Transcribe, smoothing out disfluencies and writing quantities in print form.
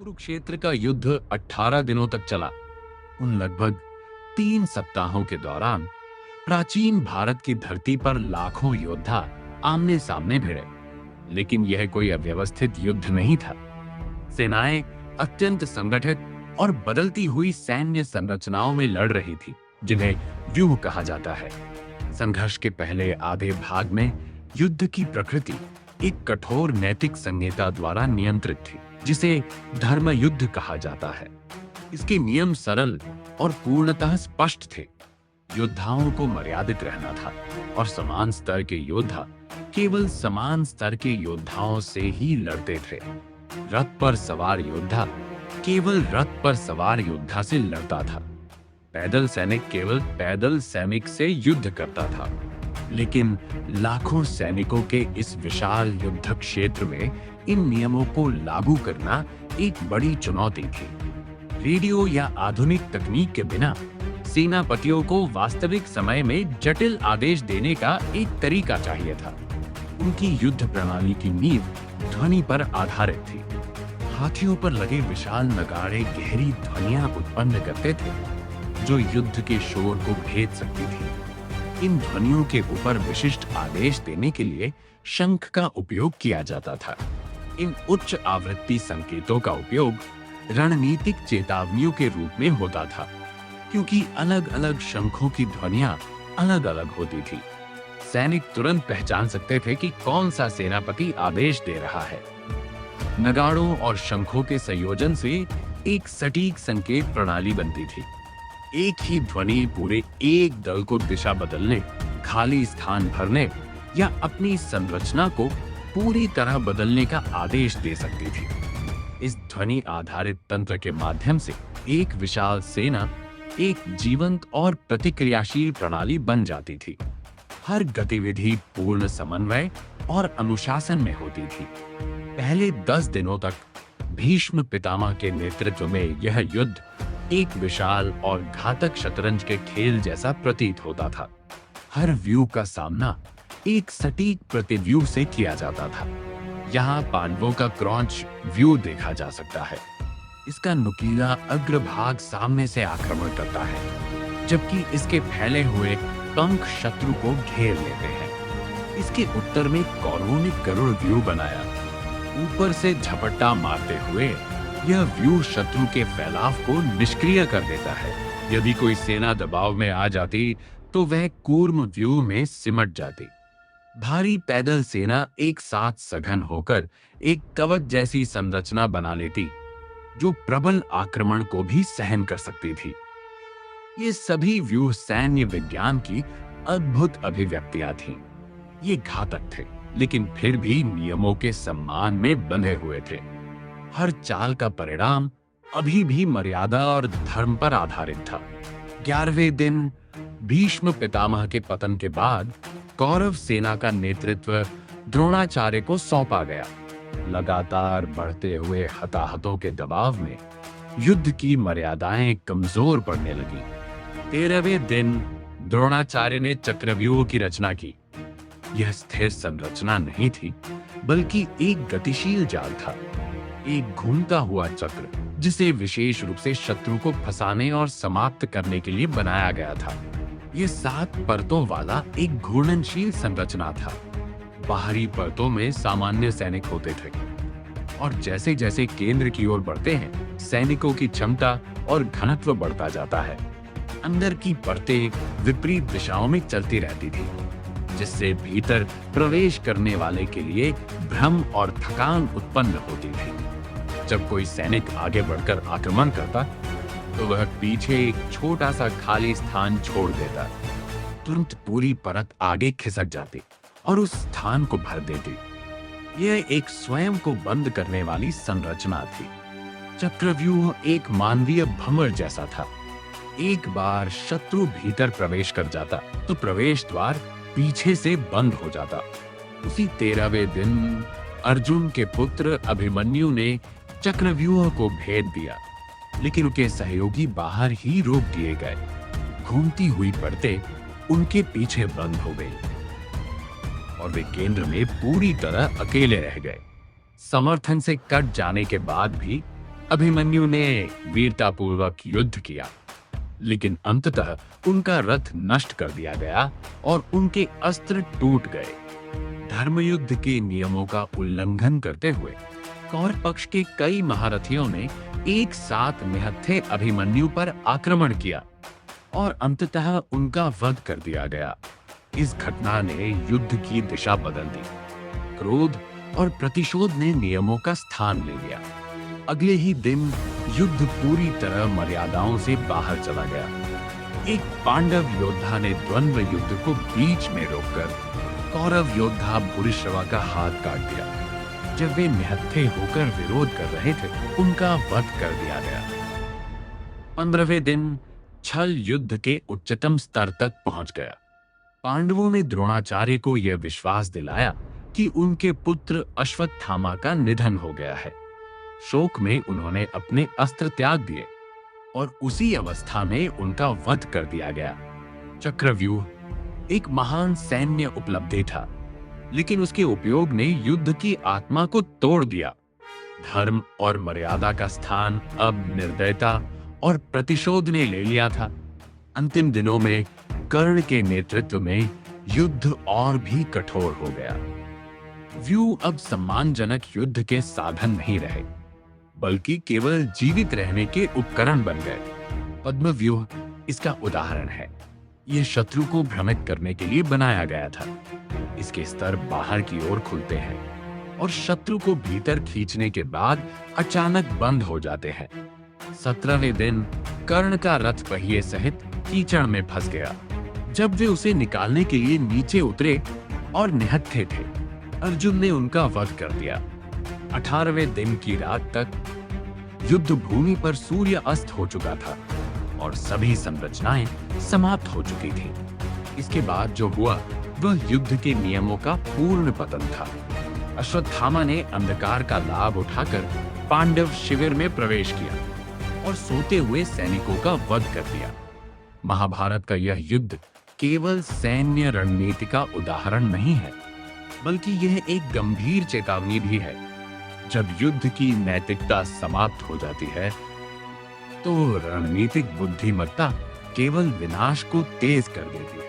कुरुक्षेत्र का युद्ध 18 दिनों तक चला। उन लगभग 3 सप्ताहों के दौरान प्राचीन भारत की धरती पर लाखों योद्धा आमने सामने भिड़े, लेकिन यह कोई अव्यवस्थित युद्ध नहीं था। सेनाएं अत्यंत संगठित और बदलती हुई सैन्य संरचनाओं में लड़ रही थी, जिन्हें व्यूह कहा जाता है। संघर्ष के पहले आधे भाग में युद्ध की प्रकृति एक कठोर नैतिक संहिता द्वारा नियंत्रित थी, जिसे धर्म युद्ध कहा जाता है। इसके नियम सरल और पूर्णतः स्पष्ट थे। योद्धाओं को मर्यादित रहना था और समान स्तर के योद्धा केवल समान स्तर के योद्धाओं से ही लड़ते थे। रथ पर सवार योद्धा केवल रथ पर सवार योद्धा से लड़ता था। पैदल सैनिक केवल पैदल सैनिक से युद्ध करता था। लेकिन लाखों सैनिकों के इस विशाल युद्ध क्षेत्र में इन नियमों को लागू करना एक बड़ी चुनौती थी। रेडियो या आधुनिक तकनीक के बिना सेनापतियों को वास्तविक समय में जटिल आदेश देने का एक तरीका चाहिए था। उनकी युद्ध प्रणाली की नींव ध्वनि पर आधारित थी। हाथियों पर लगे विशाल नगाड़े गहरी ध्वनियां उत्पन्न करते थे, जो युद्ध के शोर को भेद सकती थी। इन ध्वनियों के ऊपर विशिष्ट आदेश देने के लिए शंख का उपयोग किया जाता था। इन उच्च आवृत्ति संकेतों का उपयोग रणनीतिक चेतावनियों के रूप में होता था, क्योंकि अलग-अलग शंखों की ध्वनियां अलग-अलग होती थी। सैनिक तुरंत पहचान सकते थे कि कौन सा सेनापति आदेश दे रहा है। नगाड़ों और शंखों के संयोजन से एक सटीक संकेत प्रणाली बनती थी। एक ही ध्वनि पूरे एक दल को दिशा बदलने, खाली स्थान भरने या अपनी संरचना को पूरी तरह बदलने का आदेश दे सकती थी। इस ध्वनि आधारित तंत्र के माध्यम से एक विशाल सेना एक जीवंत और प्रतिक्रियाशील प्रणाली बन जाती थी। हर गतिविधि पूर्ण समन्वय और अनुशासन में होती थी। पहले 10 दिनों तक भीष्म पितामह के नेतृत्व में यह युद्ध एक विशाल और घातक शतरंज के खेल जैसा प्रतीत होता था। हर व्यू का सामना एक सटीक प्रतिव्यूह से किया जाता था। यहाँ पांडवों का क्रॉच व्यू देखा जा सकता है। इसका नुकीला अग्रभाग सामने से आक्रमण करता है, जबकि इसके फैले हुए पंख शत्रु को घेर लेते हैं। इसके उत्तर में कौरवों ने गरुड़ व्यू बनाया। ऊपर से झपट्टा मारते हुए यह व्यू शत्रु के फैलाव को निष्क्रिय कर देता है। यदि कोई सेना दबाव में आ जाती तो वह कूर्म व्यू में सिमट जाती। भारी पैदल सेना एक साथ सघन होकर एक कवच जैसी संरचना बना लेती, जो प्रबल आक्रमण को भी सहन कर सकती थी। ये सभी व्यूह सैन्य विज्ञान की अद्भुत अभिव्यक्तियां थीं। ये घातक थे, लेकिन फिर भी नियमों के सम्मान में बंधे हुए थे। हर चाल का परिणाम अभी भी मर्यादा और धर्म पर आधारित था। 11वें दिन भीष्म पितामह के पतन के बाद कौरव सेना का नेतृत्व द्रोणाचार्य को सौंपा गया। लगातार बढ़ते हुए हताहतों के दबाव में युद्ध की मर्यादाएं कमजोर पड़ने लगी। 13वें दिन द्रोणाचार्य ने चक्रव्यूह की रचना की। यह स्थिर संरचना नहीं थी, बल्कि एक गतिशील जाल था, एक घूमता हुआ चक्र, जिसे विशेष रूप से शत्रु को फंसाने और समाप्त करने के लिए बनाया गया था। यह 7 परतों वाला एक घूर्णनशील संरचना था। बाहरी परतों में सामान्य सैनिक होते थे, और जैसे जैसे केंद्र की ओर बढ़ते हैं, सैनिकों की क्षमता और घनत्व बढ़ता जाता है। अंदर की परतें विपरीत दिशाओं में चलती रहती थी, जिससे भीतर प्रवेश करने वाले के लिए भ्रम और थकान उत्पन्न होती थी। जब कोई सैनिक आगे बढ़कर आक्रमण करता, तो वह पीछे एक छोटा सा खाली स्थान छोड़ देता। तुरंत पूरी परत आगे खिसक जाती और उस स्थान को भर देती। यह एक स्वयं को बंद करने वाली संरचना थी। चक्रव्यूह एक मानवीय भंवर जैसा था। एक बार शत्रु भीतर प्रवेश कर जाता, तो प्रवेश द्वार पीछे से बंद हो जाता। उसी 13वें दिन अर्जुन के पुत्र अभिमन्यु ने चक्रव्यूह को भेद दिया, लेकिन उनके सहयोगी बाहर ही रोक दिए गए। घूमती हुई परतें उनके पीछे बंद हो गई और वे केंद्र में पूरी तरह अकेले रह गए। समर्थन से कट जाने के बाद भी अभिमन्यु ने वीरतापूर्वक युद्ध किया, लेकिन अंततः उनका रथ नष्ट कर दिया गया और उनके अस्त्र टूट गए। धर्मयुद्ध के नियमों का उल्लंघन करते हुए कौरव पक्ष के कई महारथियों ने एक साथ निहत्थे अभिमन्यु पर आक्रमण किया और अंततः उनका वध कर दिया गया। इस घटना ने युद्ध की दिशा बदल दी। क्रोध और प्रतिशोध ने नियमों का स्थान ले लिया। अगले ही दिन युद्ध पूरी तरह मर्यादाओं से बाहर चला गया। एक पांडव योद्धा ने द्वंद्व युद्ध को बीच में रोककर कौरव योद्धा भूरिश्रवा का हाथ काट दिया। जब वे निहत्थे होकर विरोध कर रहे थे, उनका वध कर दिया गया। 15वें दिन छल युद्ध के उच्चतम स्तर तक पहुंच गया। पांडवों ने द्रोणाचार्य को यह विश्वास दिलाया कि उनके पुत्र अश्वत्थामा का निधन हो गया है। शोक में उन्होंने अपने अस्त्र त्याग दिए और उसी अवस्था में उनका वध कर दिया गया। चक्रव्यूह एक महान सैन्य उपलब्धि था, लेकिन उसके उपयोग ने युद्ध की आत्मा को तोड़ दिया। धर्म और मर्यादा का स्थान अब निर्दयता और प्रतिशोध ने ले लिया था। अंतिम दिनों में कर्ण के नेतृत्व में युद्ध और भी कठोर हो गया। व्यूह अब सम्मानजनक युद्ध के साधन नहीं रहे, बल्कि केवल जीवित रहने के उपकरण बन गए। पद्मव्यूह इसका उदाहरण है। यह शत्रु को भ्रमित करने के लिए बनाया गया था। इसके स्तर बाहर की ओर खुलते हैं और शत्रु को भीतर खींचने के बाद अचानक बंद हो जाते हैं। 17वें दिन कर्ण का रथ पहिए सहित कीचड़ में फंस गया। जब वे उसे निकालने के लिए नीचे उतरे और निहत्थे थे, अर्जुन ने उनका वध कर दिया। 18वें दिन की रात तक युद्ध भूमि पर सूर्य अस्त हो चुका था और सभी संरचनाएं समाप्त हो चुकी थीं। इसके बाद जो हुआ वह युद्ध के नियमों का पूर्ण पतन था। अश्वत्थामा ने अंधकार का लाभ उठाकर पांडव शिविर में प्रवेश किया और सोते हुए सैनिकों का वध कर दिया। महाभारत का यह युद्ध केवल सैन्य रणनीति का उदाहरण नहीं है, बल्कि यह एक गंभीर चेतावनी भी है। जब युद्ध की नैतिकता समाप्त हो जाती है, तो रणनीतिक बुद्धिमत्ता केवल विनाश को तेज कर देती है।